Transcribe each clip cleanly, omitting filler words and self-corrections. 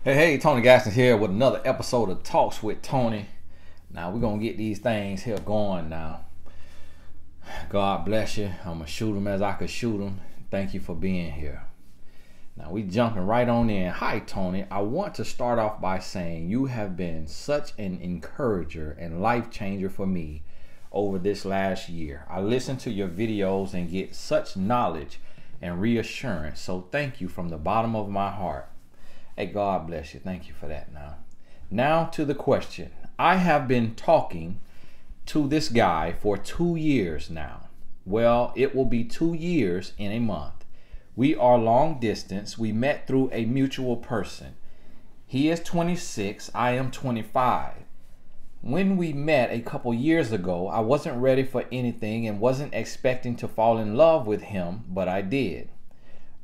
Hey, Tony Gaston here with another episode of Talks with Tony. Now, we're going to get these things here going now. God bless you. I'm going to shoot them as I could shoot them. Thank you for being here. Now, we jumping right on in. Hi, Tony. I want to start off by saying you have been such an encourager and life changer for me over this last year. I listen to your videos and get such knowledge and reassurance. So thank you from the bottom of my heart. Hey, God bless you. Thank you for that. Now to the question. I have been talking to this guy for 2 years now. Well, it will be 2 years in a month. We are long distance. We met through a mutual person. He is 26. I am 25. When we met a couple years ago, I wasn't ready for anything and wasn't expecting to fall in love with him, but I did.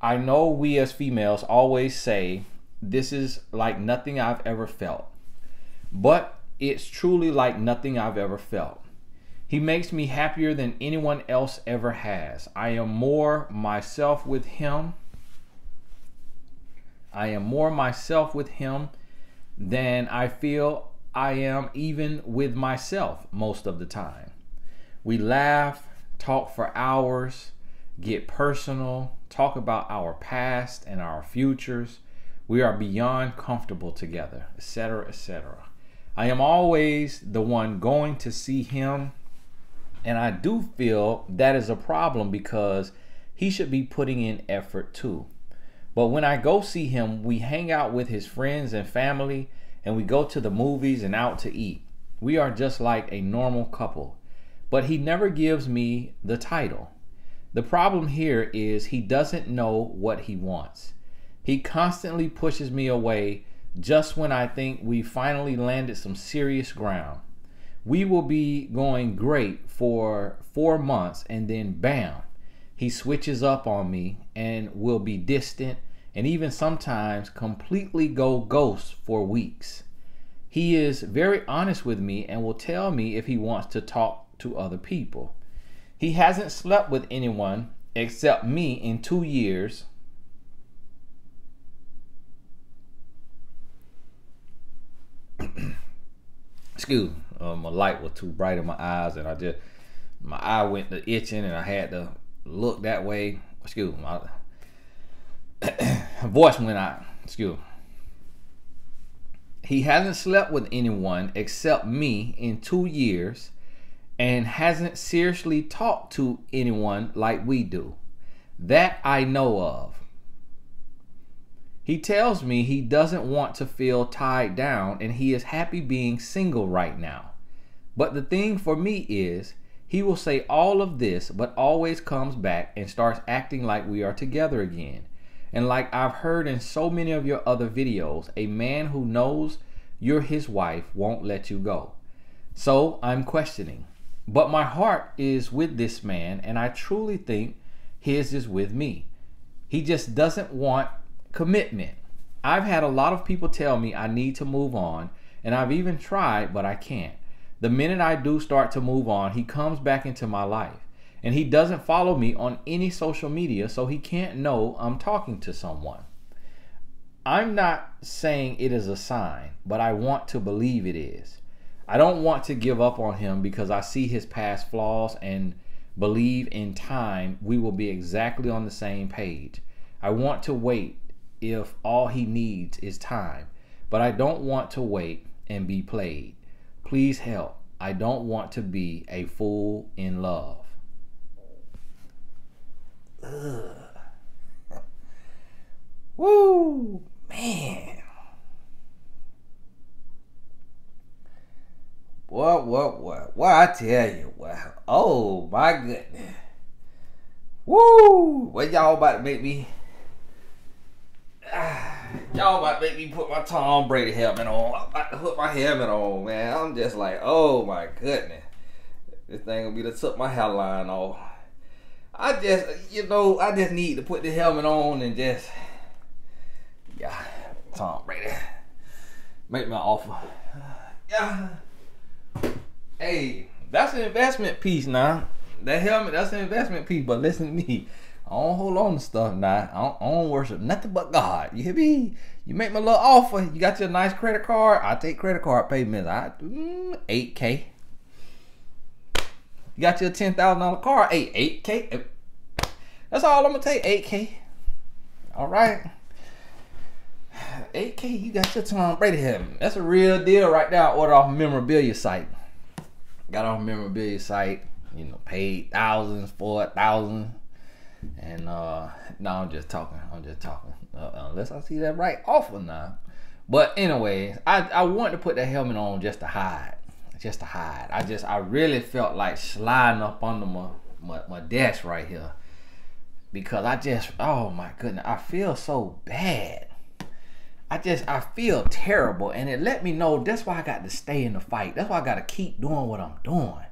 I know we as females always say, this is like nothing I've ever felt. But it's truly like nothing I've ever felt. He makes me happier than anyone else ever has. I am more myself with him. Than I feel I am even with myself most of the time. We laugh, talk for hours, get personal, talk about our past and our futures. We are beyond comfortable together, etc., etc. I am always the one going to see him, and I do feel that is a problem because he should be putting in effort too. But when I go see him, we hang out with his friends and family, and we go to the movies and out to eat. We are just like a normal couple. But he never gives me the title. The problem here is he doesn't know what he wants. He constantly pushes me away just when I think we finally landed some serious ground. We will be going great for 4 months and then bam, he switches up on me and will be distant and even sometimes completely go ghost for weeks. He is very honest with me and will tell me if he wants to talk to other people. He hasn't slept with anyone except me in 2 years. Excuse me, my light was too bright in my eyes and my eye went to itching and I had to look that way. Excuse me, my voice went out. Excuse me. He hasn't slept with anyone except me in 2 years and hasn't seriously talked to anyone like we do. That I know of. He tells me he doesn't want to feel tied down and he is happy being single right now. But the thing for me is, he will say all of this but always comes back and starts acting like we are together again. And like I've heard in so many of your other videos, a man who knows you're his wife won't let you go. So I'm questioning. But my heart is with this man and I truly think his is with me. He just doesn't want commitment. I've had a lot of people tell me I need to move on, and I've even tried, but I can't. The minute I do start to move on, he comes back into my life, and he doesn't follow me on any social media, so he can't know I'm talking to someone. I'm not saying it is a sign, but I want to believe it is. I don't want to give up on him because I see his past flaws and believe in time we will be exactly on the same page. I want to wait if all he needs is time, but I don't want to wait and be played. Please help. I don't want to be a fool in love. Ugh. Woo, man. What? I tell you, what? Oh my goodness. Woo, what y'all about to make me? Y'all about to make me put my Tom Brady helmet on. I'm about to put my helmet on, man. I'm just like, oh my goodness. This thing will be to took my hairline off. I just need to put the helmet on and just, yeah, Tom Brady. Make my offer. Yeah. Hey, that's an investment piece now. That helmet, that's an investment piece, but listen to me. I don't hold on to stuff now. I don't worship nothing but God. You hear me? You make me a little offer. You got your nice credit card. I take credit card payments. $8K. You got your $10,000 car. Hey, $8K. That's all I'm gonna take. $8K. All right. $8K. You got your Tom Brady head. That's a real deal right there. I ordered off a memorabilia site. Got off a memorabilia site. You know, paid thousands for it, thousands. And no, I'm just talking. Unless I see that right offer now. But anyways, I wanted to put that helmet on just to hide. I really felt like sliding up under my desk right here. Because oh my goodness, I feel so bad. I feel terrible. And it let me know that's why I got to stay in the fight. That's why I got to keep doing what I'm doing.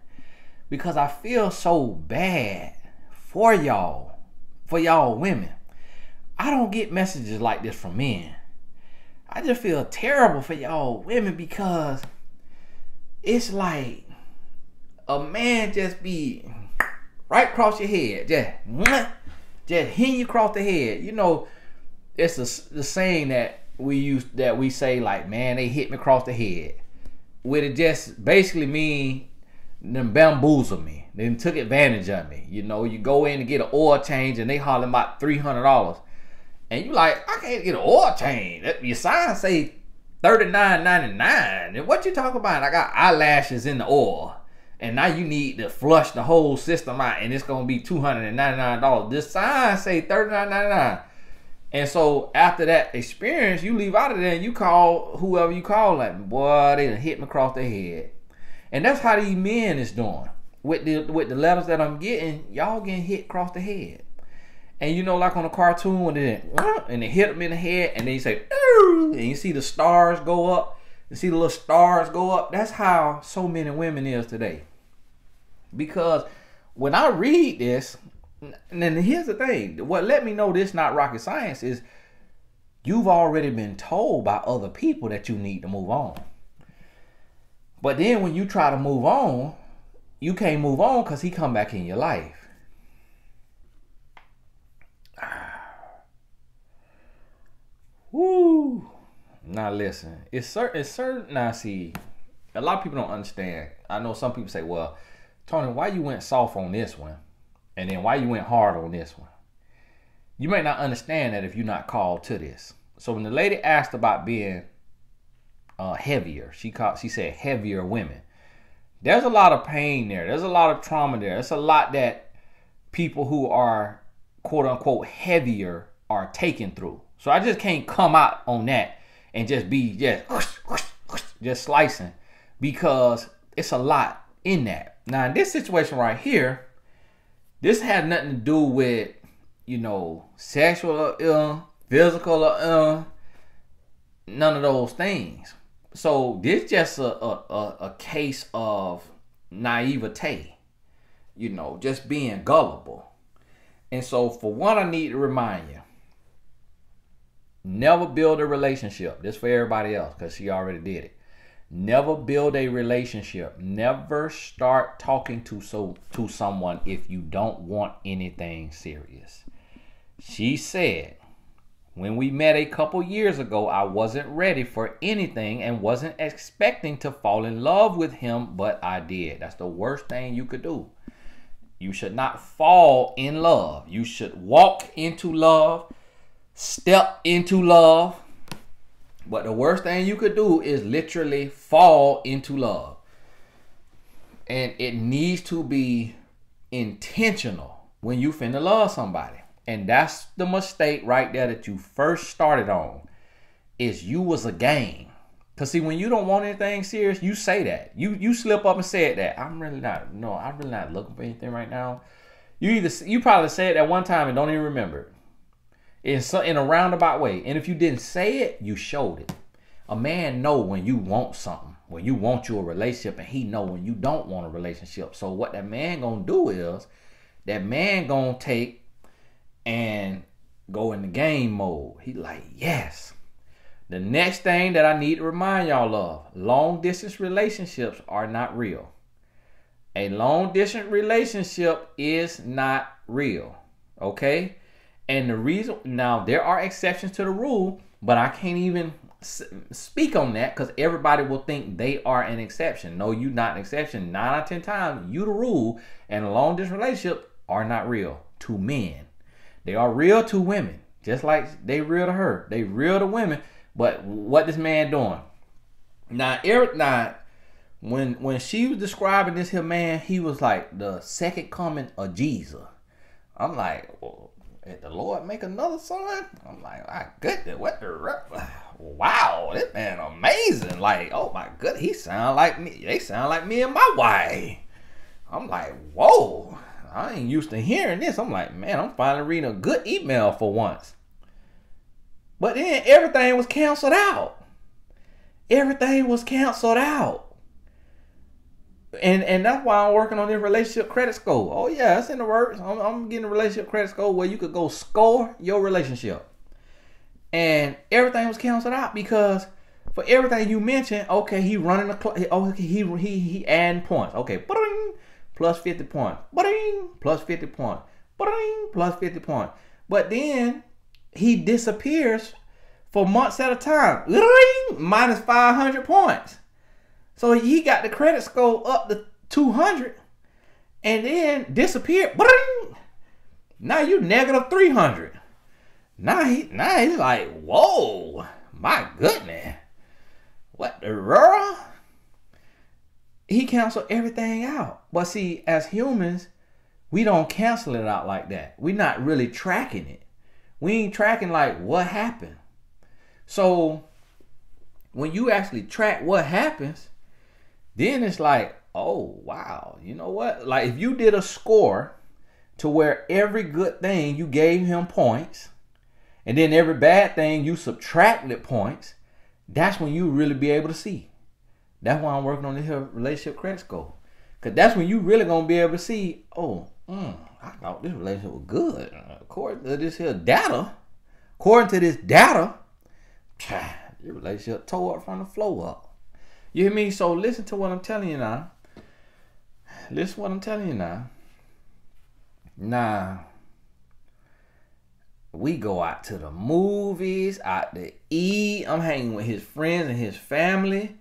Because I feel so bad for y'all women. I don't get messages like this from men. I just feel terrible for y'all women because it's like a man just be right across your head. Just hitting you across the head. You know, it's the saying that we say like, man, they hit me across the head. Where it just basically mean them bamboozled me. They took advantage of me. You know, you go in to get an oil change and they hollering about $300. And you like, I can't get an oil change. Your sign say $39.99. And what you talking about? I got eyelashes in the oil. And now you need to flush the whole system out and it's going to be $299. This sign say $39.99. And so after that experience, you leave out of there and you call whoever you call. Like, boy, they done hit me across the head. And that's how these men is doing. With the letters that I'm getting, y'all getting hit across the head. And you know, like on a cartoon, when they hit them in the head, and then you say, and you see the stars go up. You see the little stars go up. That's how so many women is today. Because when I read this, and then here's the thing, what let me know this not rocket science is you've already been told by other people that you need to move on. But then when you try to move on, you can't move on because he come back in your life. Woo. Now listen, it's certain. Now see, a lot of people don't understand. I know some people say, well, Tony, why you went soft on this one? And then why you went hard on this one? You may not understand that if you're not called to this. So when the lady asked about being heavier, she said heavier women. There's a lot of pain there. There's a lot of trauma there. There's a lot that people who are quote unquote heavier are taken through. So I just can't come out on that and just be just slicing, because it's a lot in that. Now in this situation right here, this had nothing to do with, you know, sexual or physical or none of those things. So this just a case of naivete, you know, just being gullible. And so for one, I need to remind you, never build a relationship. This for everybody else, because she already did it. Never build a relationship. Never start talking to someone if you don't want anything serious. She said, when we met a couple years ago, I wasn't ready for anything and wasn't expecting to fall in love with him, but I did. That's the worst thing you could do. You should not fall in love. You should walk into love, step into love. But the worst thing you could do is literally fall into love. And it needs to be intentional when you finna love somebody. And that's the mistake right there that you first started on, is you was a game. Because see, when you don't want anything serious, you say that. You slip up and said that. I'm really not looking for anything right now. You probably said that one time and don't even remember it. In a roundabout way. And if you didn't say it, you showed it. A man know when you want something, when you want you a relationship, and he know when you don't want a relationship. So what that man gonna do is, that man gonna take and go in the game mode. He like, yes. The next thing that I need to remind y'all of, long distance relationships are not real. A long distance relationship is not real. Okay? And the reason, now there are exceptions to the rule, but I can't even speak on that because everybody will think they are an exception. No, you're not an exception. 9 out of 10 times, you the rule, and a long distance relationship are not real to men. They are real to women, just like they real to her. They real to women, but what this man doing? Now, when she was describing this here man, he was like the second coming of Jesus. I'm like, well, did the Lord make another son? I'm like, my goodness, what the wow, this man amazing. Like, oh my goodness, he sound like me. They sound like me and my wife. I'm like, whoa, I ain't used to hearing this. I'm like, man, I'm finally reading a good email for once. But then everything was canceled out. Everything was canceled out. And that's why I'm working on this relationship credit score. Oh yeah, it's in the works. I'm getting a relationship credit score where you could go score your relationship. And everything was canceled out because for everything you mentioned, okay, he running the he adding points. Okay, plus 50 points. Plus 50 points. Plus 50 points. But then he disappears for months at a time. Minus 500 points. So he got the credit score up to 200 and then disappeared. Now you negative 300. Now he's like, whoa, my goodness. What the world? He canceled everything out. But see, as humans, we don't cancel it out like that. We're not really tracking it. We ain't tracking like what happened. So when you actually track what happens, then it's like, oh, wow. You know what? Like if you did a score to where every good thing you gave him points and then every bad thing you subtracted points, that's when you really be able to see. That's why I'm working on this here relationship credit score. Because that's when you really going to be able to see, oh, I thought this relationship was good. According to this data, your relationship tore up from the floor up. You hear me? So listen to what I'm telling you now. Listen to what I'm telling you now. Now, we go out to the movies, out to eat. I'm hanging with his friends and his family.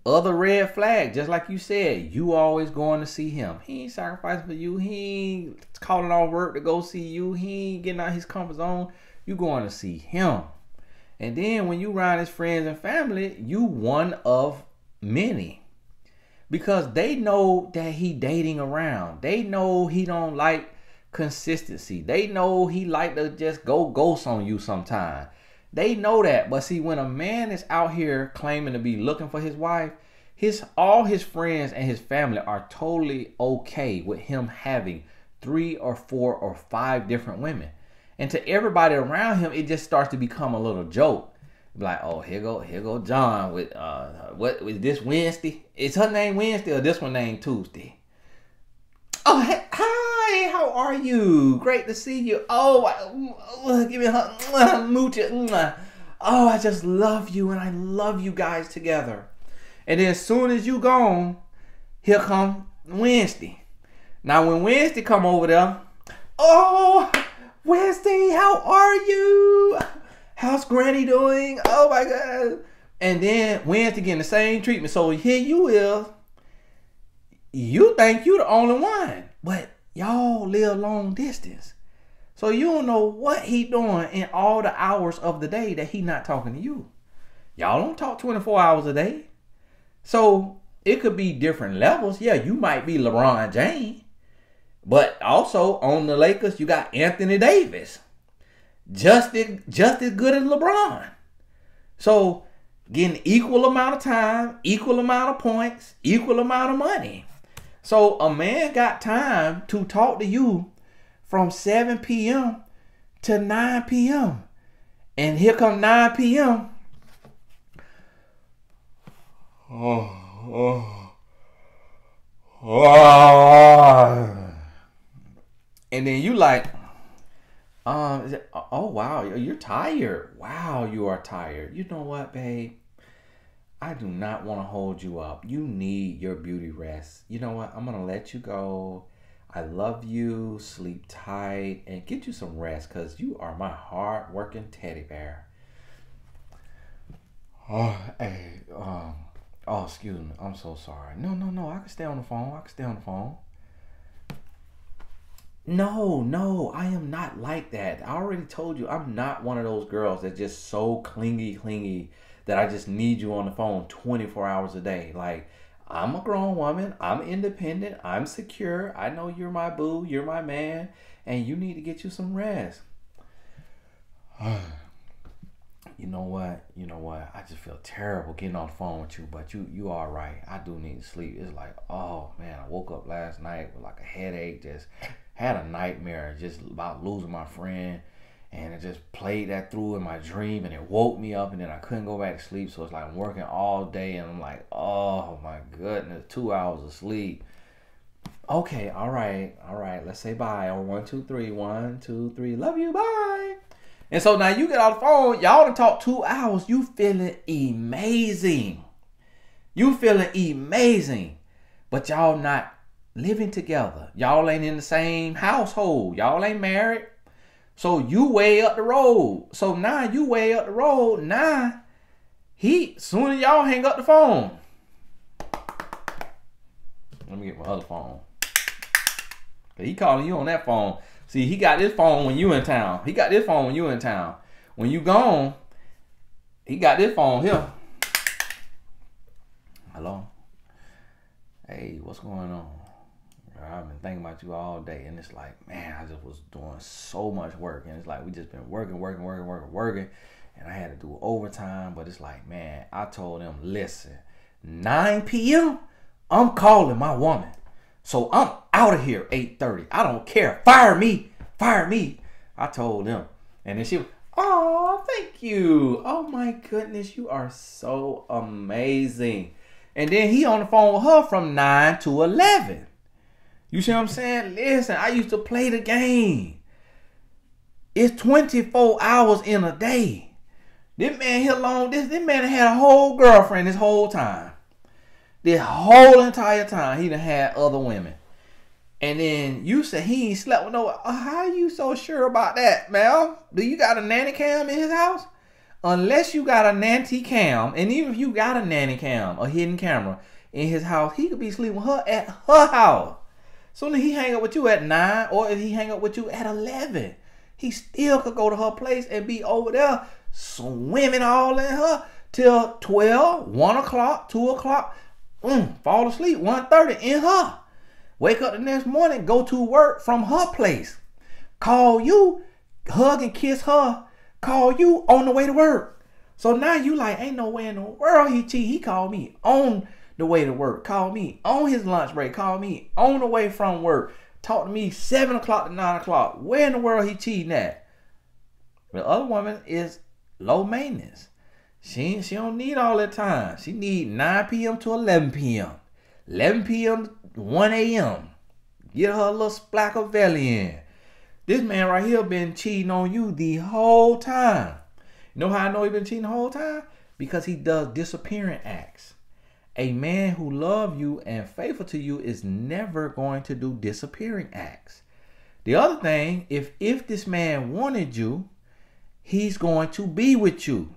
Other red flag, just like you said, you always going to see him. He ain't sacrificing for you. He ain't calling off work to go see you. He ain't getting out his comfort zone. You going to see him. And then when you around his friends and family, you one of many, because they know that he dating around. They know he don't like consistency. They know he like to just go ghost on you sometime. They know that. But see, when a man is out here claiming to be looking for his wife, all his friends and his family are totally okay with him having 3 or 4 or 5 different women. And to everybody around him, it just starts to become a little joke. Like, oh, here go John with what was this Wednesday? Is her name Wednesday or this one named Tuesday? Oh, hey, hi, how are you? Great to see you. Oh, give me a hug, mooch it. Oh, I just love you and I love you guys together. And then as soon as you gone, here come Wednesday. Now when Wednesday come over there, oh, Wednesday, how are you? How's Granny doing? Oh my God. And then Wednesday getting the same treatment. So here you is. You think you the only one. But y'all live long distance. So you don't know what he doing in all the hours of the day that he not talking to you. Y'all don't talk 24 hours a day. So it could be different levels. Yeah, you might be LeBron James. But also on the Lakers, you got Anthony Davis. Just as good as LeBron. So getting equal amount of time, equal amount of points, equal amount of money. So a man got time to talk to you from 7 p.m. to 9 p.m. And here come 9 p.m. And then you like, oh wow, you're tired. Wow, you are tired. You know what, babe? I do not want to hold you up. You need your beauty rest. You know what? I'm going to let you go. I love you. Sleep tight and get you some rest because you are my hard-working teddy bear. Oh, hey, oh, excuse me. I'm so sorry. No. I can stay on the phone. No, I am not like that. I already told you I'm not one of those girls that's just so clingy that I just need you on the phone 24 hours a day. Like, I'm a grown woman. I'm independent. I'm secure. I know you're my boo. You're my man. And you need to get you some rest. You know what? I just feel terrible getting on the phone with you, but you all right. I do need to sleep. It's like, oh man, I woke up last night with like a headache, just had a nightmare just about losing my friend, and it just played that through in my dream, and it woke me up, and then I couldn't go back to sleep. So it's like I'm working all day, and I'm like, oh my goodness, 2 hours of sleep. Okay, all right. Let's say bye on 1, 2, 3. 1, 2, 3. Love you. Bye. And so now you get off the phone. Y'all done talk 2 hours. You feeling amazing. But y'all not living together. Y'all ain't in the same household. Y'all ain't married. So you way up the road. So now you way up the road. Now soon as y'all hang up the phone. Let me get my other phone. He calling you on that phone. See, he got this phone when you in town. When you gone, he got this phone here. Hello? Hey, what's going on? I've been thinking about you all day. And it's like, man, I just was doing so much work. And it's like, we just been working. And I had to do overtime. But it's like, man, I told him, listen, 9 p.m., I'm calling my woman. So I'm out of here 8:30. I don't care. Fire me. I told him. And then she was, oh, thank you. Oh my goodness, you are so amazing. And then he on the phone with her from 9 to 11. You see what I'm saying? Listen, I used to play the game. It's 24 hours in a day. This man here alone, this man had a whole girlfriend this whole time. This whole entire time, he done had other women. And then you say he ain't slept with no. How are you so sure about that, Mel? Do you got a nanny cam in his house? Unless you got a nanny cam, and even if you got a nanny cam, a hidden camera in his house, he could be sleeping with her at her house. Soon as he hang up with you at 9, or if he hang up with you at 11, he still could go to her place and be over there swimming all in her till 12, 1 o'clock, 2 o'clock. Fall asleep 1:30 in her. Wake up the next morning, go to work from her place. Call you, hug and kiss her. Call you on the way to work. So now you like, ain't no way in the world he cheat. He called me on the way to work. Call me on his lunch break. Call me on the way from work. Talk to me 7 o'clock to 9 o'clock. Where in the world he cheating at? The other woman is low maintenance. She don't need all that time. She need 9 p.m. to 11 p.m. 11 p.m. to 1 a.m. Get her a little splack of belly in. This man right here been cheating on you the whole time. You know how I know he been cheating the whole time? Because he does disappearing acts. A man who loves you and faithful to you is never going to do disappearing acts. The other thing, if this man wanted you, he's going to be with you.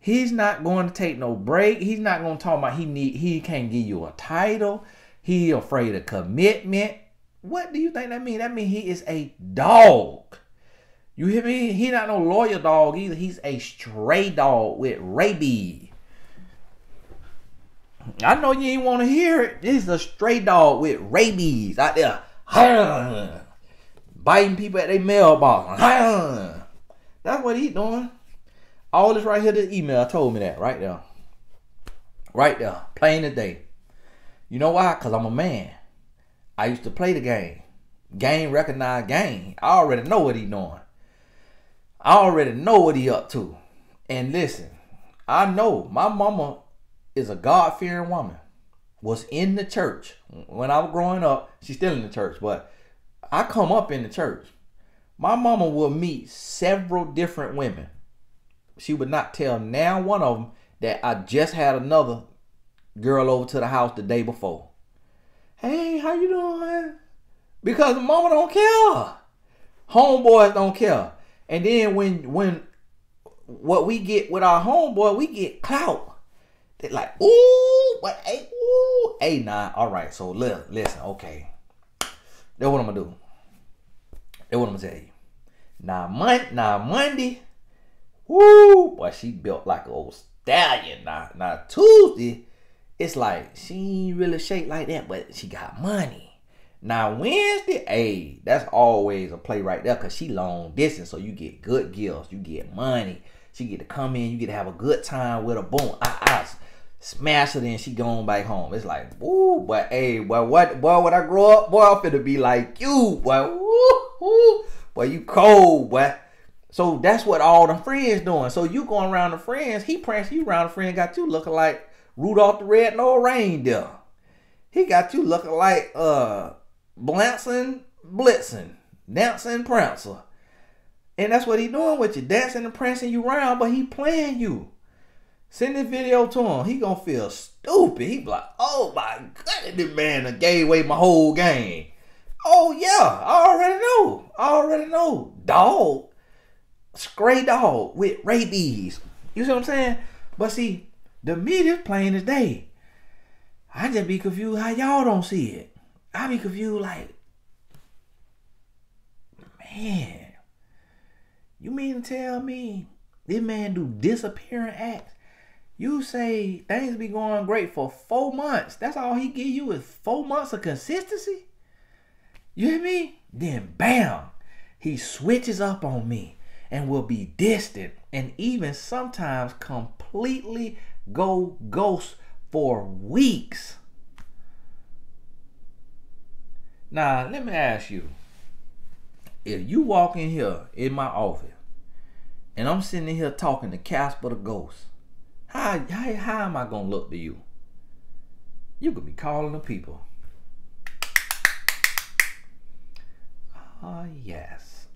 He's not going to take no break. He's not going to talk about he can't give you a title. He afraid of commitment. What do you think that means? That means he is a dog. You hear me? He not no loyal dog either. He's a stray dog with rabies. I know you ain't want to hear it. This is a stray dog with rabies out there. Biting people at their mailbox. That's what he doing. All this right here, this email told me that right there. Right there. Plain as day. You know why? Because I'm a man. I used to play the game. Game recognized game. I already know what he doing. I already know what he up to. And listen, I know my mama is a God-fearing woman. Was in the church. When I was growing up, she's still in the church, but I come up in the church. My mama will meet several different women. She would not tell now one of them that I just had another girl over to the house the day before. Hey, how you doing? Because the mama don't care. Homeboys don't care. And then when what we get with our homeboy, we get clout. They're like, ooh, what, hey, ooh, hey, nah, all right. So listen, okay. That's what I'm gonna do. That's what I'm gonna tell you. Now Monday, woo, boy, she built like an old stallion. Now Tuesday, it's like she ain't really shaped like that, but she got money. Now Wednesday, hey, that's always a play right there, cause she long distance, so you get good gifts, you get money. She get to come in, you get to have a good time with her. Boom, I smash her, then she going back home. It's like, woo, but hey, boy, when I grow up, boy, I'm finna be like you, boy, woo, boy, you cold, boy. So that's what all the friends doing. So you going around the friends, he prancing you around the friend, got you looking like Rudolph the Red-Nosed Reindeer. He got you looking like Blanson, Blitzen, Dancing Prancer. And that's what he doing with you, dancing and prancing you around, but he playing you. Send this video to him. He gonna feel stupid. He be like, oh my goodness, this man done gave away my whole game. Oh yeah, I already know. Dog. Stray dog with rabies. You see what I'm saying? But see, the media's plain as day. I just be confused how y'all don't see it. I be confused like, man, you mean to tell me this man do disappearing acts? You say things be going great for 4 months. That's all he give you is 4 months of consistency? You hear me? Then bam, he switches up on me and will be distant and even sometimes completely go ghost for weeks. Now, let me ask you. If you walk in here in my office and I'm sitting in here talking to Casper the Ghost, how am I going to look to you? You could be calling the people. Yes.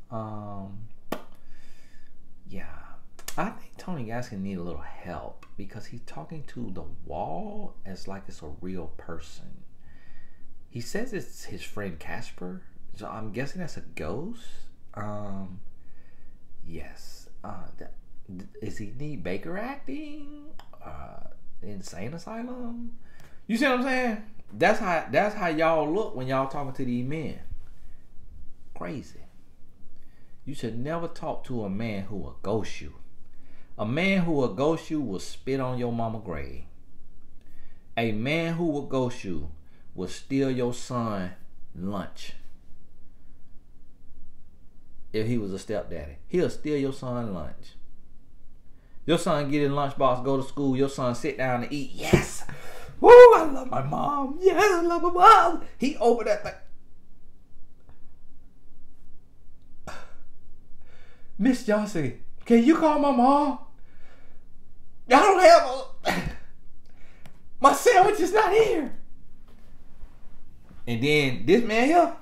Yeah. I think Tony Gaskin need a little help because he's talking to the wall as like it's a real person. He says it's his friend Casper, so I'm guessing that's a ghost. Yes. Is he need Baker acting? Insane asylum? You see what I'm saying? That's how y'all look when y'all talking to these men. Crazy. You should never talk to a man who will ghost you. A man who will ghost you will spit on your mama grave. A man who will ghost you will steal your son lunch. If he was a stepdaddy, he'll steal your son lunch. Your son get in lunchbox, go to school. Your son sit down and eat. Yes. Woo, I love my mom. Yes, I love my mom. He opened that thing. Miss Johnson, can you call my mom? I don't have my sandwich is not here. And then this man here,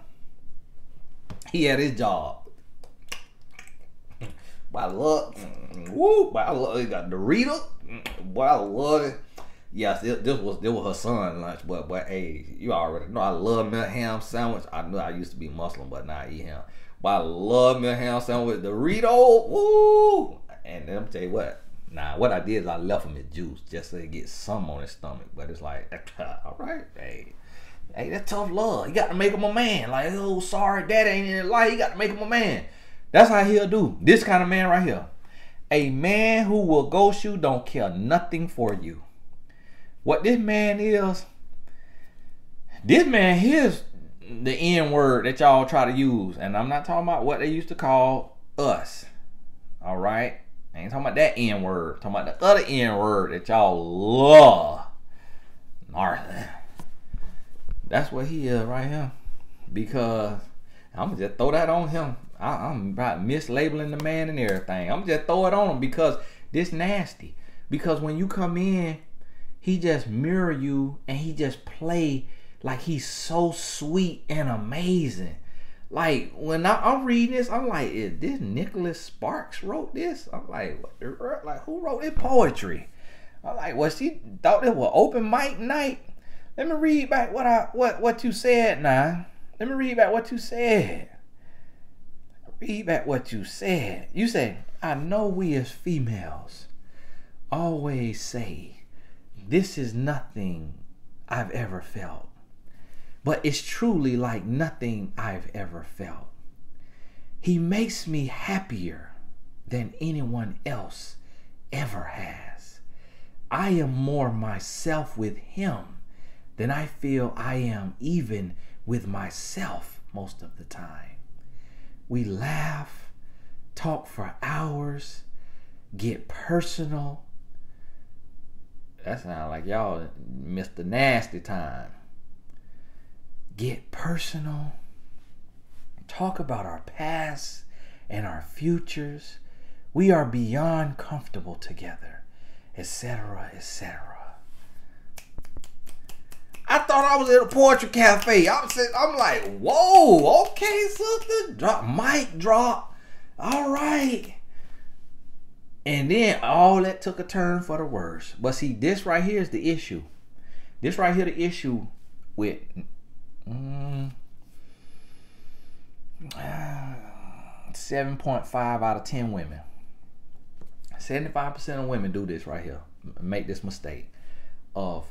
he had his job. Boy, I love, woo, boy, I love, he got Dorito. Boy, I love it. Yes, this was her son's lunch, but hey, you already know I love me a ham sandwich. I knew I used to be Muslim, but now I eat ham. But I love me a ham sandwich with Dorito. Woo! And then I'm tell you what. Nah, what I did is I left him his juice just so he get some on his stomach. But it's like, all right, hey, that's tough love. You got to make him a man. Like, oh, sorry, daddy ain't in his life. You got to make him a man. That's how he'll do. This kind of man right here. A man who will ghost you don't care nothing for you. What this man is, this man here's the N word that y'all try to use. And I'm not talking about what they used to call us. All right? I ain't talking about that N word. I'm talking about the other N word that y'all love. Martha. That's what he is right here. Because I'm going to just throw that on him. I'm about mislabeling the man and everything. I'm just throw it on him because this nasty. Because when you come in, he just mirror you and he just play like he's so sweet and amazing. Like when I'm reading this, I'm like, is this Nicholas Sparks wrote this? I'm like, what like who wrote this poetry? I'm like, well, she thought it was open mic night. Let me read back what you said now. Let me read back what you said. Read back what you said. You said, I know we as females always say, this is nothing I've ever felt. But it's truly like nothing I've ever felt. He makes me happier than anyone else ever has. I am more myself with him than I feel I am even with myself most of the time. We laugh, talk for hours, get personal. That sounds like y'all missed the nasty time. Get personal, talk about our past and our futures. We are beyond comfortable together, etc., etc. I thought I was at a poetry cafe. I'm like, whoa, okay, sister. Mic drop. All right. And then all that took a turn for the worse. But see, this right here is the issue. This right here the issue with 7.5 out of 10 women. 75% of women do this right here. Make this mistake of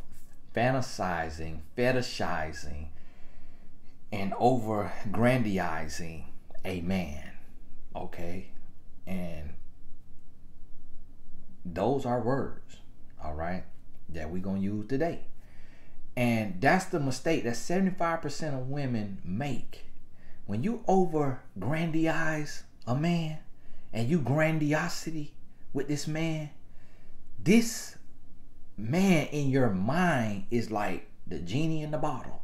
fantasizing, fetishizing, and over-grandizing a man. Okay? And those are words, all right, that we're going to use today. And that's the mistake that 75% of women make. When you over-grandize a man and you grandiosity with this man in your mind is like the genie in the bottle,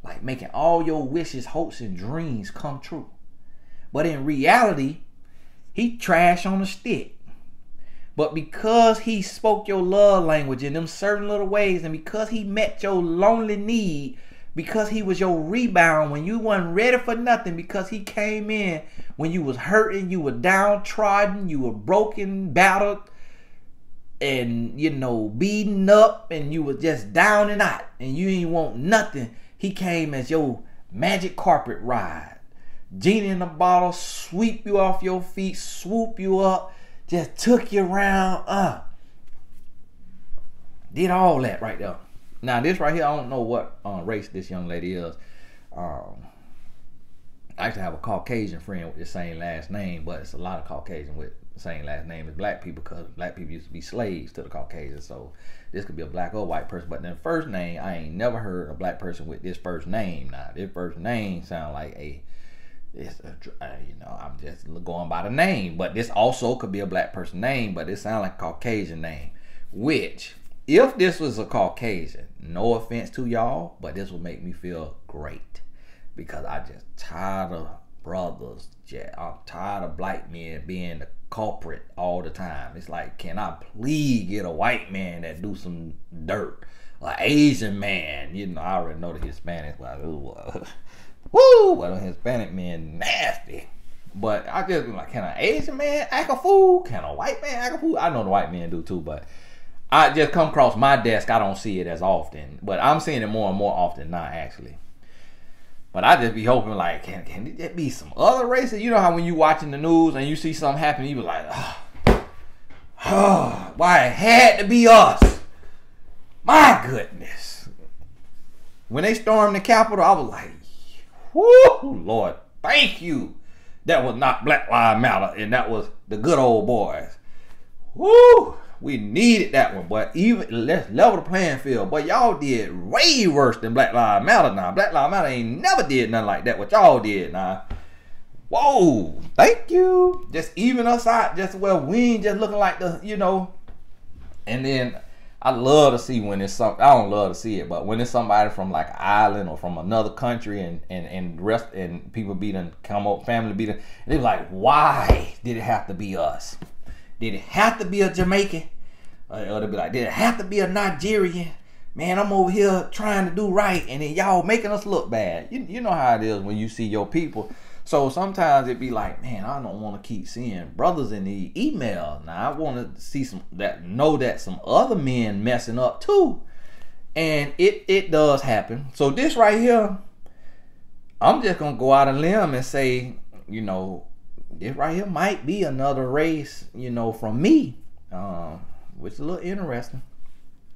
like making all your wishes, hopes, and dreams come true. But in reality, he trash on a stick. But because he spoke your love language in them certain little ways, and because he met your lonely need, because he was your rebound when you wasn't ready for nothing, because he came in when you was hurting, you were downtrodden, you were broken, battered, and beaten up, and you were just down and out, and you ain't want nothing. He came as your magic carpet ride, genie in the bottle, sweep you off your feet, swoop you up, just took you around, did all that right there. Now this right here, I don't know what race this young lady is. I actually have a Caucasian friend with the same last name, but it's a lot of Caucasian with the same last name as black people, because black people used to be slaves to the Caucasians. So this could be a black or white person. But then first name, I ain't never heard a black person with this first name. Now this first name sound like I'm just going by the name, but this also could be a black person name, but it sounds like a Caucasian name. Which, if this was a Caucasian, no offense to y'all, but this would make me feel great, because I just tired of brothers. I'm tired of black men being the culprit all the time. It's like, can I please get a white man that do some dirt, an Asian man? I already know the Hispanics, like, woo, well, the Hispanic men nasty. But I just be like, can an Asian man act a fool? Can a white man act a fool? I know the white men do too, but I just come across my desk, I don't see it as often. But I'm seeing it more and more often now, actually. But I just be hoping, like, can there be some other races? You know how when you watching the news and you see something happen, you be like, why it had to be us? My goodness. When they stormed the Capitol, I was like, whoo, Lord, thank you. That was not Black Lives Matter, and that was the good old boys. Woo, we needed that one. But even let's level the playing field. But y'all did way worse than Black Lives Matter now. Black Lives Matter ain't never did nothing like that. What y'all did now. Whoa, thank you. Just even us out, just where we ain't just looking like the, And then I love to see when it's some. I don't love to see it, but when it's somebody from like an island or from another country, and rest and people come up, family be they're like, why did it have to be us? Did it have to be a Jamaican? Or they'll be like, did it have to be a Nigerian? Man, I'm over here trying to do right, and then y'all making us look bad. You know how it is when you see your people. So sometimes it be like, man, I don't want to keep seeing brothers in the email. Now I want to see some other men messing up too, and it does happen. So this right here, I'm just gonna go out on a limb and say, you know, this right here might be another race, you know, from me, which is a little interesting.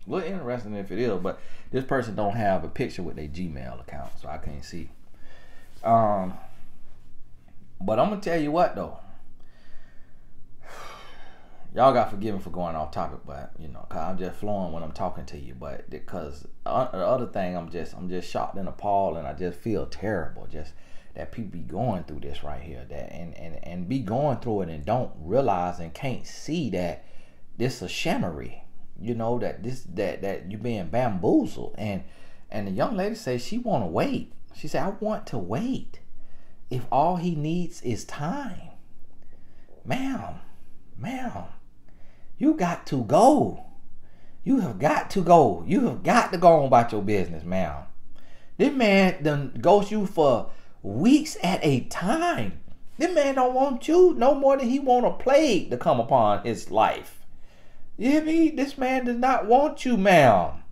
A little interesting if it is, but this person don't have a picture with their Gmail account, so I can't see. But I'm gonna tell you what though. Y'all got forgive me for going off topic, but you know, cause I'm just flowing when I'm talking to you. But because the other thing, I'm just shocked and appalled, and I just feel terrible. Just that people be going through this right here, that and be going through it and don't realize and can't see that this is a shammery. You know, that you being bamboozled. And the young lady says she want to wait. She said, I want to wait if all he needs is time. Ma'am, you got to go. You have got to go. You have got to go on about your business, ma'am. This man done ghost you for weeks at a time. This man don't want you no more than he want a plague to come upon his life. You hear me? This man does not want you, ma'am.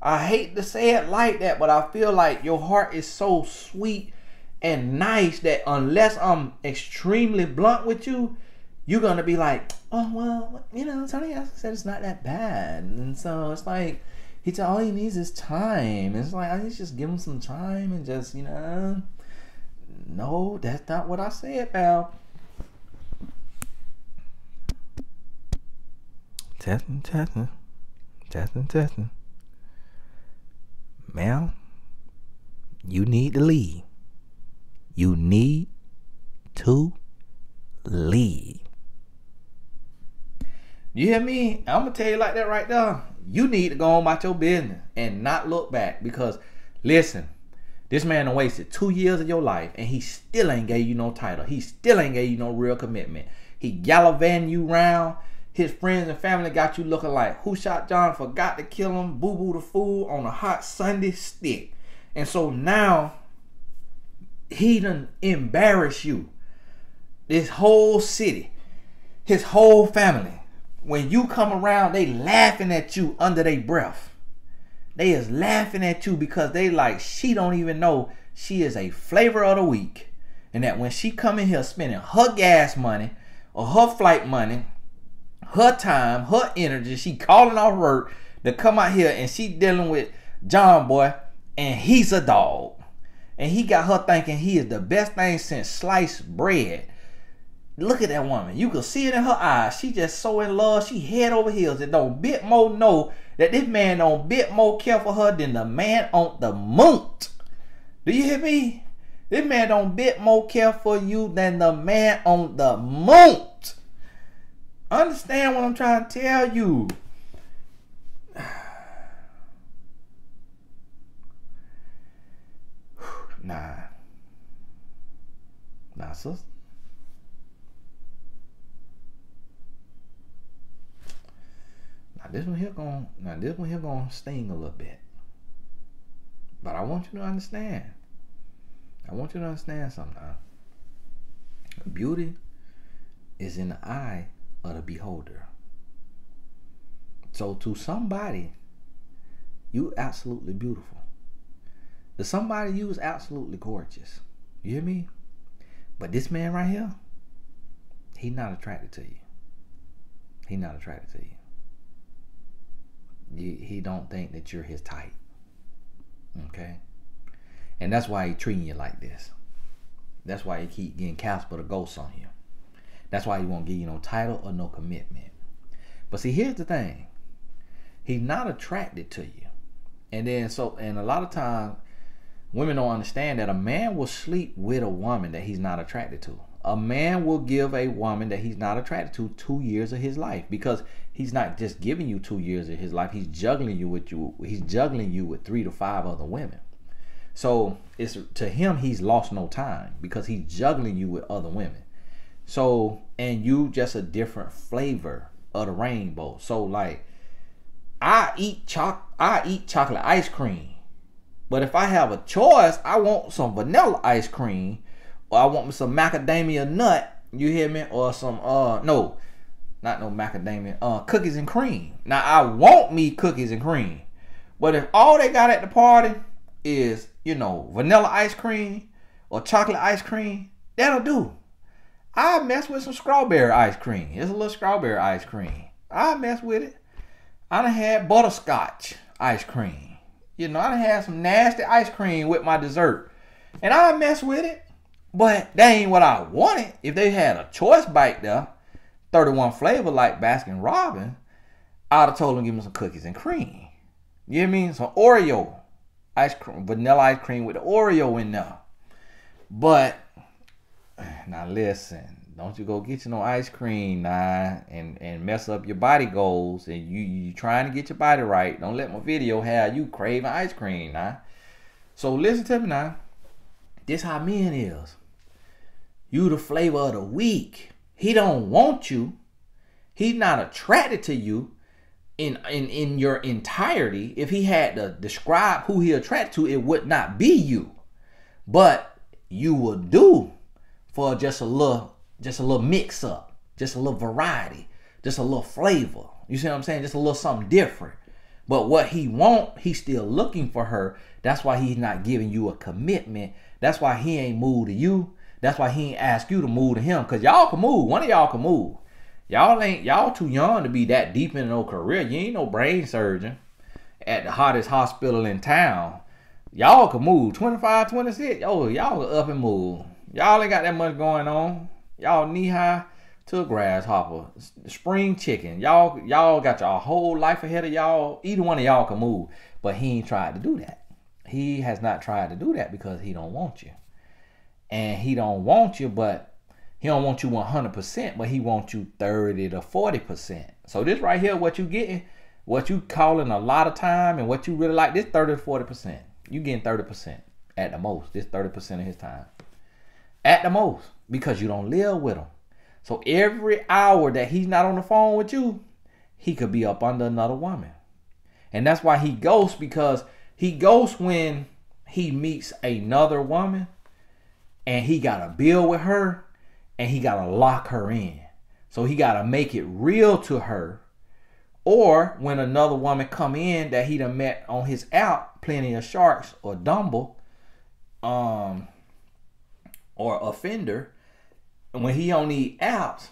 I hate to say it like that, but I feel like your heart is so sweet and nice that unless I'm extremely blunt with you, you're going to be like, oh, well, you know, Tony said it's not that bad. And so it's like, he said all he needs is time. It's like, I need to just give him some time and just, you know. No, that's not what I said, pal. Testing. Ma'am, you need to leave. You need to leave. You hear me? I'm going to tell you like that right there. You need to go on about your business and not look back, because, listen, this man done wasted 2 years of your life and he still ain't gave you no title. He still ain't gave you no real commitment. He gallivanting you around. His friends and family got you looking like Who Shot John, Forgot to Kill Him, Boo Boo the Fool on a hot Sunday stick. And so now he done embarrassed you. This whole city, his whole family. When you come around, they laughing at you under their breath. They is laughing at you because they like, she don't even know she is a flavor of the week. And that when she come in here spending her gas money or her flight money, her time, her energy, she calling off work to come out here, and she dealing with John Boy, and he's a dog. And he got her thinking he is the best thing since sliced bread. Look at that woman. You can see it in her eyes. She just so in love. She head over heels and don't bit more know that this man don't bit more care for her than the man on the moon. Do you hear me? This man don't bit more care for you than the man on the moon. Understand what I'm trying to tell you. Nah, sis. This one here gonna sting a little bit. But I want you to understand. I want you to understand something now. Beauty is in the eye of the beholder. So to somebody, you absolutely beautiful. To somebody, you is absolutely gorgeous. You hear me? But this man right here, he not attracted to you. He not attracted to you. He don't think that you're his type. Okay? And that's why he treating you like this. That's why he keep getting Casper the Ghost on you. That's why he won't give you no title or no commitment. But see, here's the thing. He's not attracted to you. And a lot of times, women don't understand that a man will sleep with a woman that he's not attracted to. A man will give a woman that he's not attracted to 2 years of his life, because he's not just giving you 2 years of his life. He's juggling you with 3 to 5 other women. So it's to him, he's lost no time because he's juggling you with other women. So, and you just a different flavor of the rainbow. So like, I eat chocolate ice cream, but if I have a choice, I want some vanilla ice cream, or I want some macadamia nut. You hear me? Or some no, not no macadamia. Cookies and cream. Now I want me cookies and cream, but if all they got at the party is, you know, vanilla ice cream, or chocolate ice cream, that'll do. I mess with some strawberry ice cream. It's a little strawberry ice cream. I mess with it. I done had butterscotch ice cream. You know, I done had some nasty ice cream with my dessert. And I mess with it. But that ain't what I wanted. If they had a choice bite there, 31 flavor like Baskin Robbins, I'd have told them give me some cookies and cream. You know what I mean? Some Oreo ice cream, vanilla ice cream with the Oreo in there. But now listen, don't you go get you no ice cream now and mess up your body goals, and you trying to get your body right. Don't let my video have you craving ice cream now. So listen to me now. This how men is. You the flavor of the week. He don't want you. He's not attracted to you in your entirety. If he had to describe who he attracted to, it would not be you. But you would do for just a little mix up, just a little variety, just a little flavor. You see what I'm saying? Just a little something different. But what he want, he's still looking for her. That's why he's not giving you a commitment. That's why he ain't moved to you. That's why he ain't asked you to move to him. Cause y'all can move. One of y'all can move. Y'all too young to be that deep in no career. You ain't no brain surgeon at the hottest hospital in town. Y'all can move. 25, 26. Oh, y'all can up and move. Y'all ain't got that much going on. Y'all knee high to a grasshopper. Spring chicken. Y'all got your whole life ahead of y'all. Either one of y'all can move. But he ain't tried to do that. He has not tried to do that because he don't want you. And he don't want you, but he don't want you 100%, but he wants you 30 to 40%. So this right here, what you getting, what you calling a lot of time and what you really like, this 30 to 40%. You getting 30% at the most. This 30% of his time. At the most. Because you don't live with him. So every hour that he's not on the phone with you, he could be up under another woman. And that's why he ghosts, because he ghosts when he meets another woman and he got to build with her and he got to lock her in. So he got to make it real to her. Or when another woman come in that he done met on his app, Plenty of Sharks or Dumble, or Offender, when he on the apps,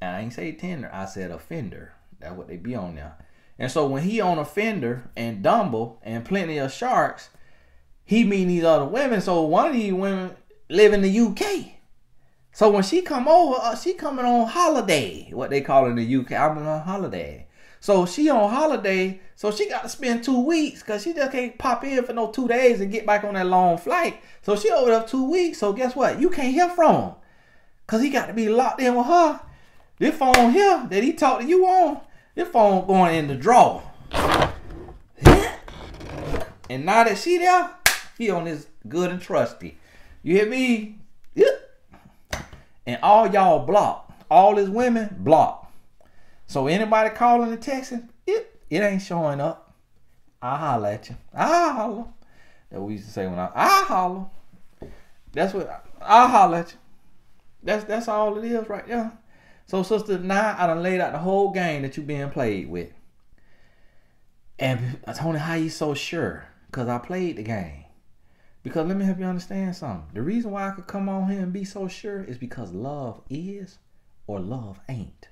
and I ain't say Tinder, I said Offender. That's what they be on now. And so when he on Offender and Dumble and Plenty of Sharks, he meeting these other women. So one of these women live in the UK. So when she come over, she coming on holiday. What they call in the UK, I'm on holiday. So she on holiday, so she got to spend 2 weeks because she just can't pop in for no 2 days and get back on that long flight. So she over there 2 weeks. So guess what? You can't hear from him because he got to be locked in with her. This phone here that he talked to you on, this phone going in the drawer. And now that she there, he on this good and trusty. You hear me? And all y'all blocked. All his women blocked. So anybody calling and texting, it ain't showing up. I'll holler at you. I'll holler. That we used to say when I'll holler. That's what I'll holler at you. That's all it is right there. So sister, now I done laid out the whole game that you being played with. And I told him how you so sure. Because I played the game. Because let me help you understand something. The reason why I could come on here and be so sure is because love is or love ain't.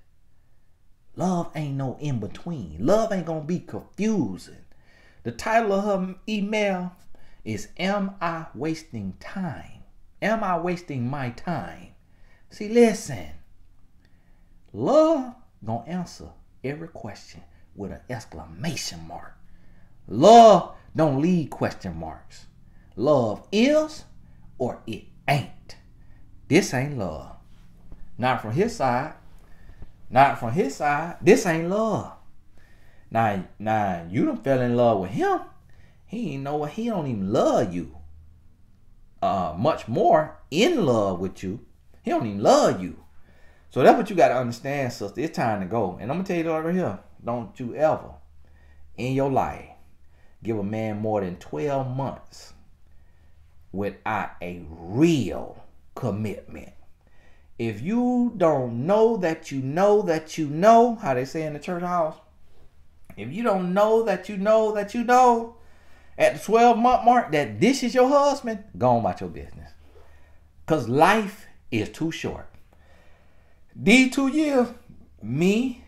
Love ain't no in between. Love ain't gonna be confusing. The title of her email is Am I Wasting Time? Am I wasting my time? See, listen. Love gonna answer every question with an exclamation mark. Love don't leave question marks. Love is or it ain't. This ain't love. Not from his side. Not from his side. This ain't love. Now you done fell in love with him. He ain't know what. He don't even love you. Much more in love with you. He don't even love you. So that's what you got to understand, sister. It's time to go. And I'm going to tell you right here. Don't you ever in your life give a man more than 12 months without a real commitment. If you don't know that you know that you know, how they say in the church house, if you don't know that you know that you know, at the 12-month mark that this is your husband, go on about your business. Because life is too short. These 2 years, me,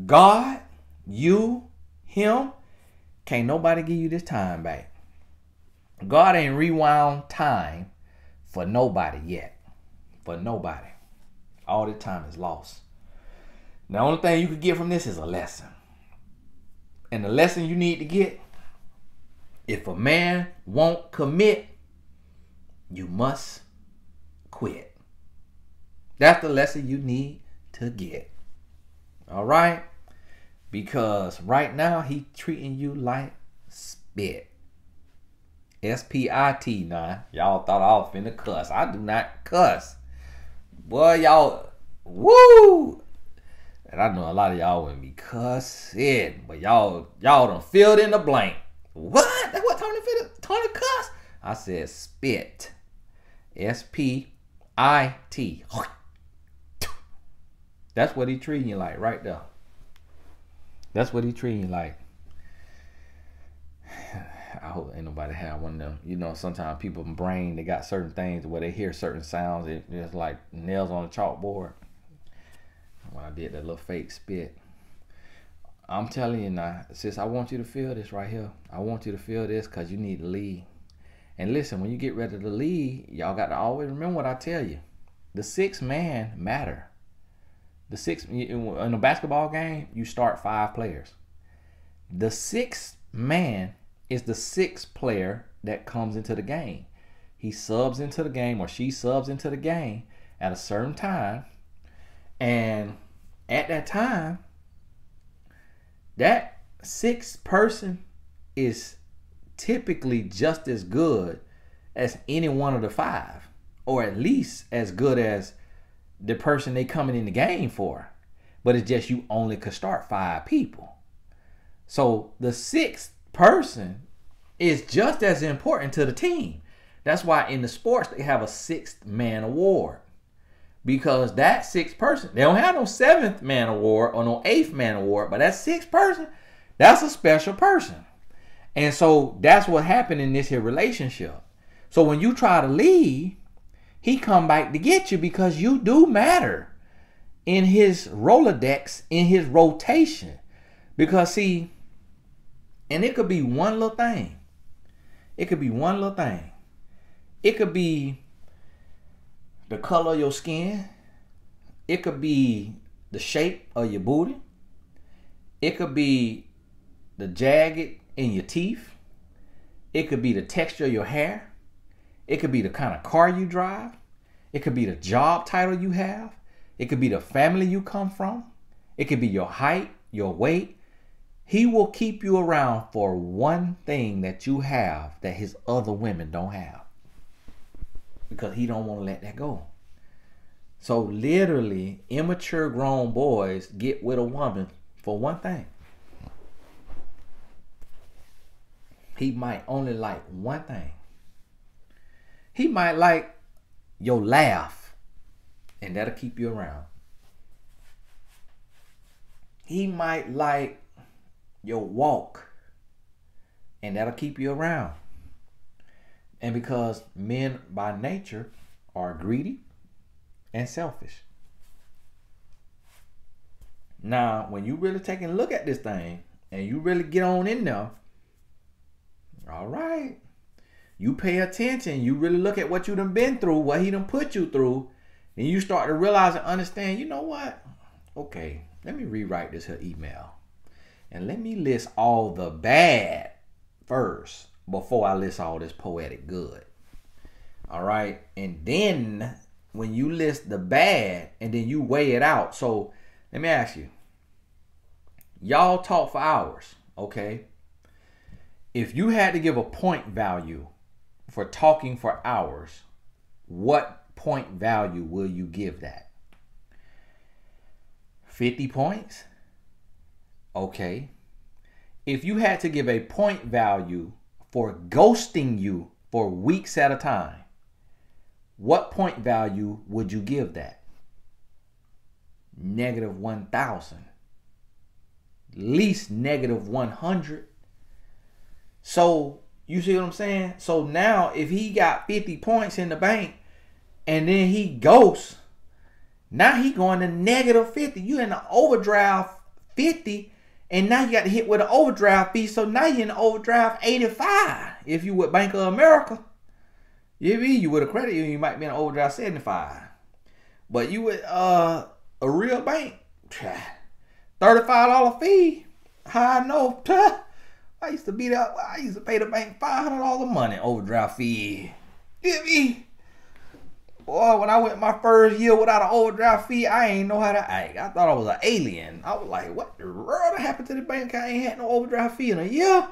God, you, him, can't nobody give you this time back. God ain't rewound time for nobody yet. For nobody. All the time is lost. The only thing you could get from this is a lesson. And the lesson you need to get, if a man won't commit, you must quit. That's the lesson you need to get. All right? Because right now he treating you like spit. S-P-I-T now. Y'all thought I was finna cuss. I do not cuss. Boy, y'all, woo! And I know a lot of y'all wouldn't be cussing, but y'all done filled in the blank. What? That's what Tony cuss? I said spit. S-P-I-T. That's what he treating you like right there. That's what he treating you like. I hope ain't nobody have one of them. You know, sometimes people's brain, they got certain things where they hear certain sounds. It's like nails on a chalkboard. When I did that little fake spit. I'm telling you now, sis, I want you to feel this right here. I want you to feel this because you need to lead. And listen, when you get ready to lead, y'all got to always remember what I tell you. The sixth man matter. In a basketball game, you start 5 players. The sixth man is the 6th player that comes into the game. He subs into the game, or she subs into the game at a certain time. And at that time, that 6th person is typically just as good as any one of the 5, or at least as good as the person they coming in the game for. But it's just you only could start 5 people. So the 6th person is just as important to the team. That's why in the sports they have a 6th man award. Because that 6th person, they don't have no 7th man award or no 8th man award, but that 6th person, that's a special person. And so that's what happened in this here relationship. So when you try to leave, he come back to get you because you do matter in his Rolodex, in his rotation. Because see, and it could be one little thing. It could be one little thing. It could be the color of your skin. It could be the shape of your booty. It could be the jagged in your teeth. It could be the texture of your hair. It could be the kind of car you drive. It could be the job title you have. It could be the family you come from. It could be your height, your weight. He will keep you around for one thing that you have that his other women don't have. Because he don't want to let that go. So literally, immature grown boys get with a woman for one thing. He might only like one thing. He might like your laugh, and that'll keep you around. He might like your walk, and that'll keep you around. And because men by nature are greedy and selfish. Now, when you really take a look at this thing, and you really get on in there, all right, you pay attention, you really look at what you done been through, what he done put you through, and you start to realize and understand, you know what? Okay, let me rewrite this here email. And let me list all the bad first before I list all this poetic good. All right? And then when you list the bad and then you weigh it out. So let me ask you. Y'all talk for hours, okay? If you had to give a point value for talking for hours, what point value will you give that? 50 points? Okay. If you had to give a point value for ghosting you for weeks at a time, what point value would you give that? -1,000. Least -100. So you see what I'm saying? So now if he got 50 points in the bank, and then he ghosts. Now he going to negative 50. You in the overdraft 50, and now you got to hit with an overdraft fee. So now you're in the overdraft 85. If you with Bank of America, you with a credit union, you might be in an overdraft 75. But you with a real bank, $35 fee. How I know? I used to pay the bank $500 a month overdraft fee. You get me? Boy, when I went my first year without an overdraft fee, I ain't know how to act. I thought I was an alien. I was like, what the world happened to the bank? I ain't had no overdraft fee in a year.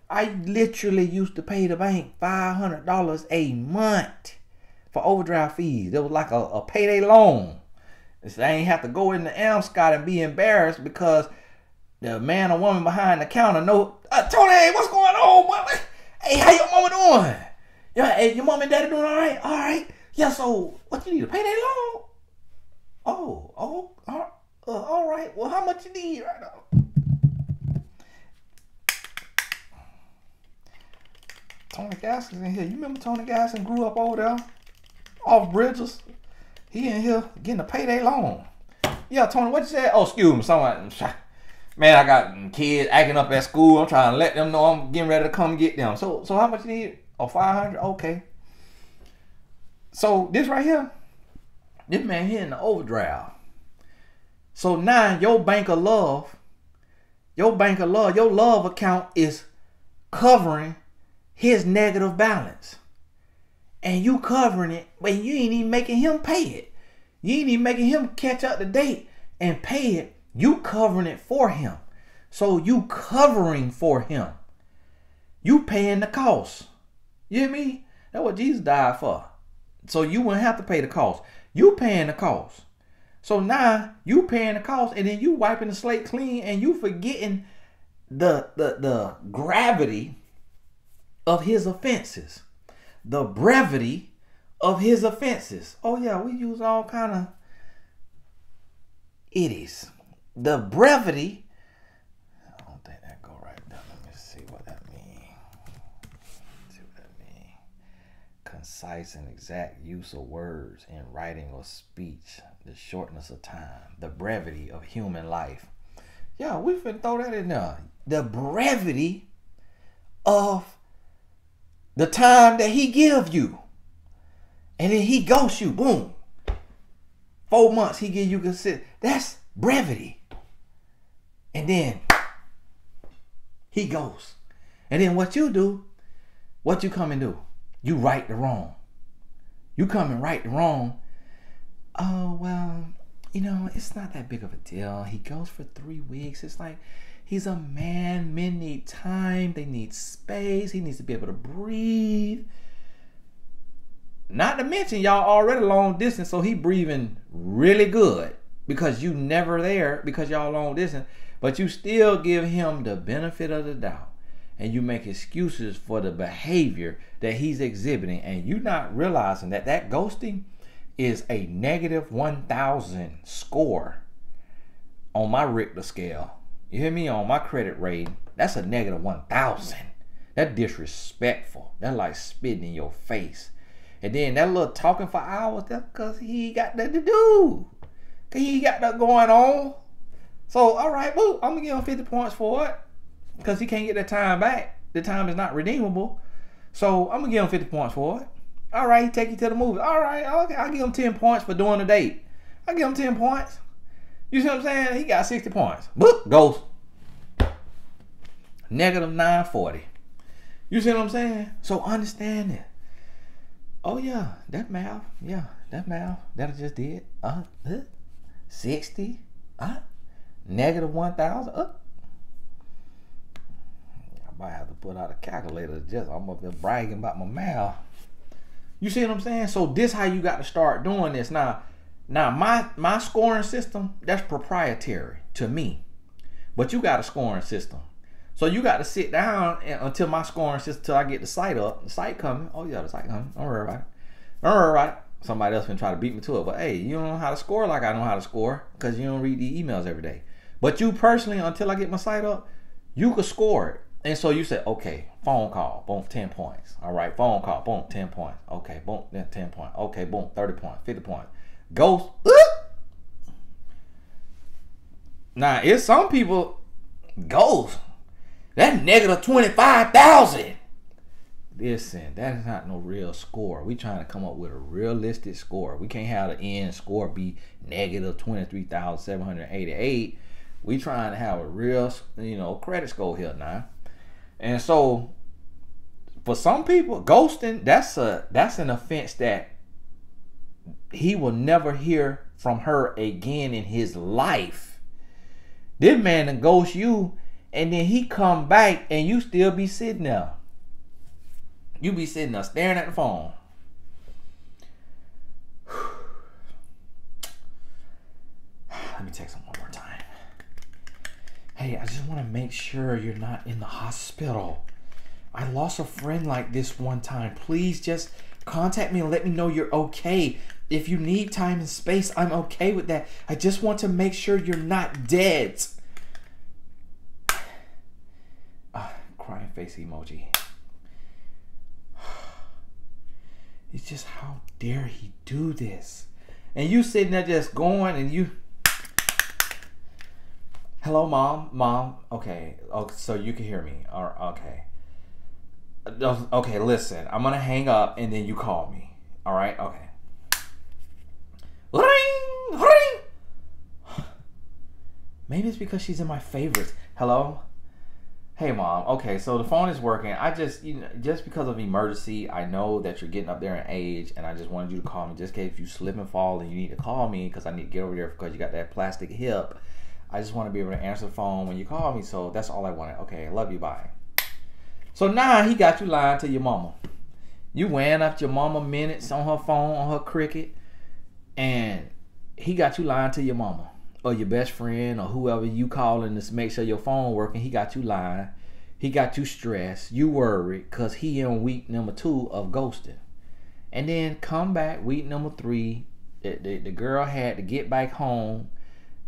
I literally used to pay the bank $500 a month for overdraft fees. It was like a payday loan. So I ain't have to go in the Amscot and be embarrassed because the man or woman behind the counter know, Tony, what's going on, boy? Hey, how your mama doing? Yeah, hey, your mom and daddy doing all right? All right. Yeah, so what you need, a payday loan? All right. Well, how much you need right now? Tony Gaskins in here. You remember Tony Gaskins grew up over there off Bridges? He in here getting a payday loan. Yeah, Tony, what you said? Oh, excuse me. Someone, man, I got kids acting up at school. I'm trying to let them know I'm getting ready to come get them. So how much you need? Oh, 500? Okay. So this right here, this man here in the overdraft. So now your bank of love, your love account is covering his negative balance. And you covering it, but you ain't even making him pay it. You ain't even making him catch up to date and pay it. You covering it for him. So you covering for him. You paying the cost. You hear me? That's what Jesus died for. So you wouldn't have to pay the cost. You paying the cost. So now you paying the cost, and then you wiping the slate clean, and you forgetting the gravity of his offenses. The brevity of his offenses. Oh yeah, we use all kind of idiots. The brevity. I don't think that go right there. Let me see what that means. Concise and exact use of words in writing or speech. The shortness of time. The brevity of human life. Yeah, we finna throw that in there. The brevity of the time that he give you. And then he ghosts you. Boom. 4 months he give you consent. That's brevity. And then he goes. And then what you do, what you come and do? You right the wrong. You come and right the wrong. Oh, well, it's not that big of a deal. He goes for 3 weeks. It's like, he's a man. Men need time. They need space. He needs to be able to breathe. Not to mention, y'all already long distance, so he breathing really good because you never there because y'all long distance. But you still give him the benefit of the doubt. And you make excuses for the behavior that he's exhibiting. And you not realizing that ghosting is a negative 1,000 score on my Richter scale. You hear me? On my credit rating, that's a negative 1,000. That's disrespectful. That's like spitting in your face. And then that little talking for hours, that's because he got nothing to do. Because he got nothing going on. So, all right, boo, I'm going to give him 50 points for it. Because he can't get that time back. The time is not redeemable. So, I'm going to give him 50 points for it. All right, he take you to the movie. All right, okay, I'll give him 10 points for doing the date. I'll give him 10 points. You see what I'm saying? He got 60 points. Boop, goes. Negative 940. You see what I'm saying? So, understand it. Oh, yeah, that math. Yeah, that math that I just did. 60. Negative 1,000. I might have to put out a calculator. I'm up there bragging about my math. You see what I'm saying? So this how you got to start doing this. Now my scoring system, that's proprietary to me. But you got a scoring system. So you got to sit down until my scoring system, until I get the site up. The site coming. Oh yeah, the site coming. Don't worry about it. Don't worry about it. Somebody else can try to beat me to it. But hey, you don't know how to score like I know how to score because you don't read the emails every day. But you personally, until I get my site up, you could score it And so you say, okay, phone call, boom, 10 points. All right, phone call, boom, 10 points. Okay, boom, then 10 points. Okay, boom, 30 points, 50 points. Ghost. Now, it's some people, ghost. That negative 25,000. Listen, that is not no real score. We trying to come up with a realistic score. We can't have the end score be negative 23,788. We trying to have a real, credit score here now. And so, for some people, ghosting, that's an offense that he will never hear from her again in his life. This man done ghost you, and then he come back, and you still be sitting there. You be sitting there staring at the phone. Let me text him one more time. Hey, I just want to make sure you're not in the hospital. I lost a friend like this one time. Please just contact me and let me know you're okay. If you need time and space, I'm okay with that. I just want to make sure you're not dead. Crying face emoji. It's just, how dare he do this? And you sitting there just going, and you, hello, mom. Okay, so you can hear me. Okay. Okay, listen, I'm gonna hang up and then you call me. All right, okay. Ring, ring. Maybe it's because she's in my favorites. Hello? Hey, mom. Okay, so the phone is working. I just, just because of emergency, I know that you're getting up there in age, and I just wanted you to call me just in case you slip and fall and you need to call me because I need to get over there because you got that plastic hip. I just want to be able to answer the phone when you call me, so that's all I wanted. Okay, I love you. Bye. So now he got you lying to your mama. You weighing up your mama minutes on her phone, on her Cricket, and he got you lying to your mama or your best friend or whoever you calling to make sure your phone working. He got you lying. He got you stressed. You worried because he in week number 2 of ghosting. And then come back week number 3. The girl had to get back home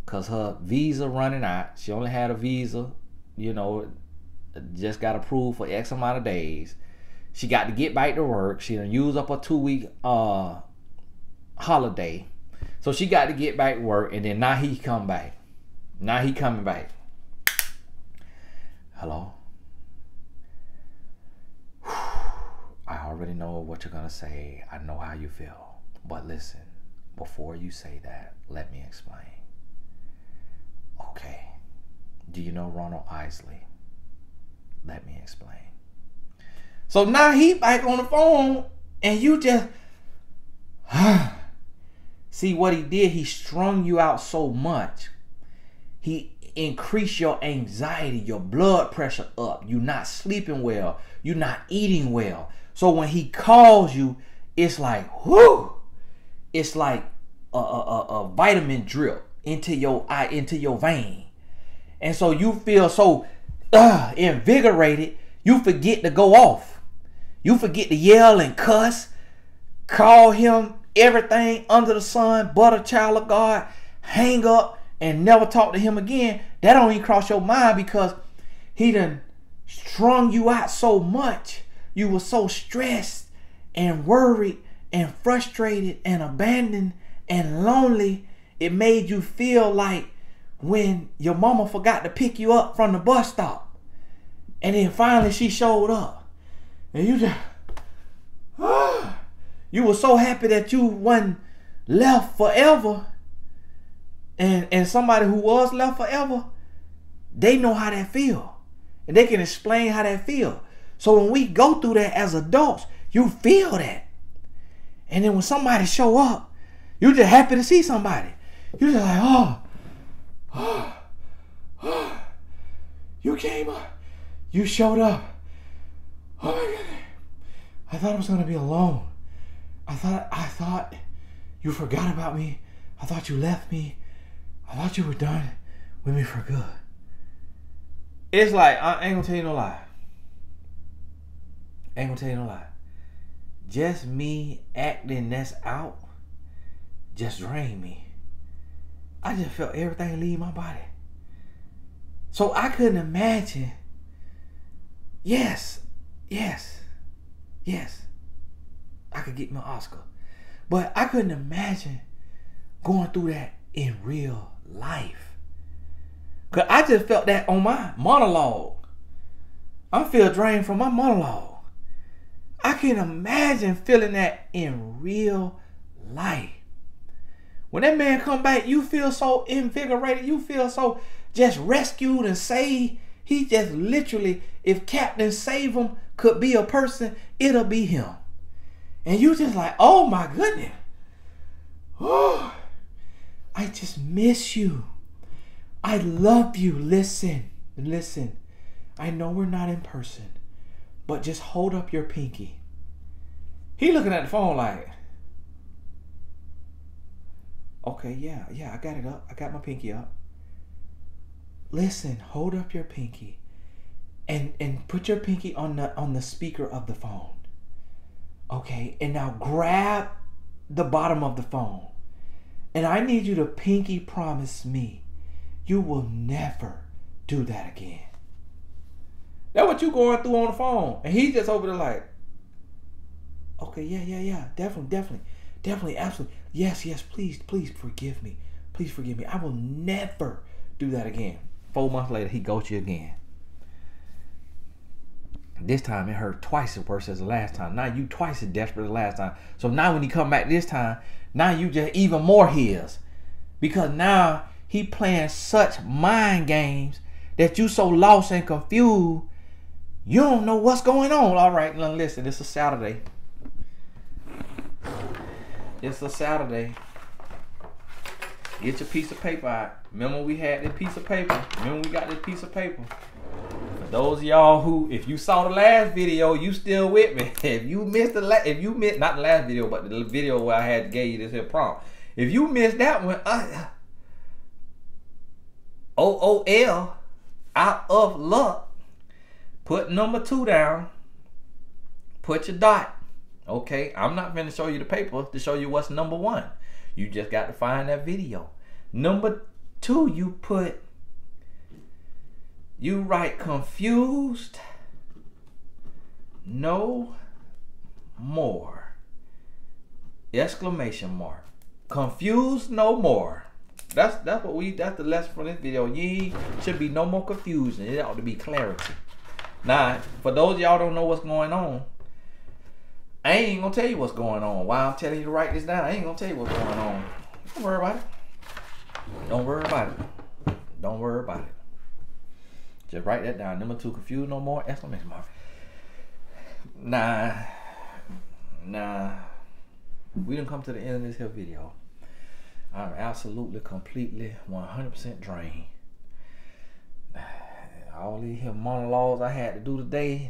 because her visa running out. She only had a visa, just got approved for X amount of days. She got to get back to work. She done used up a 2-week holiday. So she got to get back to work, and then now he come back. Now he coming back. Hello? I already know what you're gonna say. I know how you feel. But listen, before you say that, let me explain. Okay. Do you know Ronald Isley? Let me explain. So now he back on the phone, and you just see what he did. He strung you out so much. He increased your anxiety, your blood pressure up. You're not sleeping well. You're not eating well. So when he calls you, it's like, whoo! It's like a vitamin drip into your eye, into your vein. And so you feel so invigorated, you forget to go off. You forget to yell and cuss, call him everything under the sun, but a child of God, hang up and never talk to him again. That don't even cross your mind because he done strung you out so much. You were so stressed and worried and frustrated and abandoned and lonely. It made you feel like when your mama forgot to pick you up from the bus stop, and then finally she showed up, and you just you were so happy that you wasn't left forever, and somebody who was left forever, they know how that feel, and they can explain how that feel. So when we go through that as adults, you feel that, and then when somebody show up, you just happy to see somebody. You just like, you came up, you showed up. Oh my goodness, I thought I was gonna be alone. I thought you forgot about me. I thought you left me. I thought you were done with me for good. It's like, I ain't gonna tell you no lie. Ain't gonna tell you no lie. Just me acting this out just drained me. I just felt everything leave my body. So I couldn't imagine yes, yes, yes, I could get my Oscar. But I couldn't imagine going through that in real life. Because I just felt that on my monologue. I feel drained from my monologue. I can't imagine feeling that in real life. When that man come back, you feel so invigorated. You feel so just rescued and saved. He just literally, if Captain Save him could be a person, it'll be him. And you just like, oh my goodness. Oh, I just miss you. I love you. Listen. I know we're not in person, but just hold up your pinky. He looking at the phone like, okay, yeah, I got it up. I got my pinky up. Listen, hold up your pinky and put your pinky on the speaker of the phone. Okay, and now grab the bottom of the phone. And I need you to pinky promise me you will never do that again. That's what you going through on the phone. And he just over there like, okay, yeah, definitely, absolutely. Yes, please forgive me. Please forgive me. I will never do that again. 4 months later, he ghosts you again. This time it hurt twice as worse as the last time. Now you twice as desperate as the last time. So now when he come back this time, now you just even more his. Because now he playing such mind games that you so lost and confused, you don't know what's going on. All right, now listen, it's a Saturday. It's a Saturday. Get your piece of paper out. Remember we had this piece of paper? Remember we got this piece of paper? For those of y'all who, if you saw the last video, you still with me. If you missed not the last video, but the video where I had gave you this here prompt. If you missed that one, OOL, out of luck. Put number 2 down. Put your dot. Okay, I'm not going to show you the paper to show you what's number 1. You just got to find that video. Number 2, you write confused no more. Exclamation mark. Confused no more. That's the lesson from this video. Ye should be no more confusion. It ought to be clarity. Now, for those of y'all don't know what's going on, I ain't gonna tell you what's going on. While I'm telling you to write this down, I ain't gonna tell you what's going on. Don't worry about it. Don't worry about it. Don't worry about it. Just write that down. Number 2, confused no more. Exclamation mark. Nah. We done come to the end of this here video. I'm absolutely, completely, 100% drained. All these here monologues I had to do today,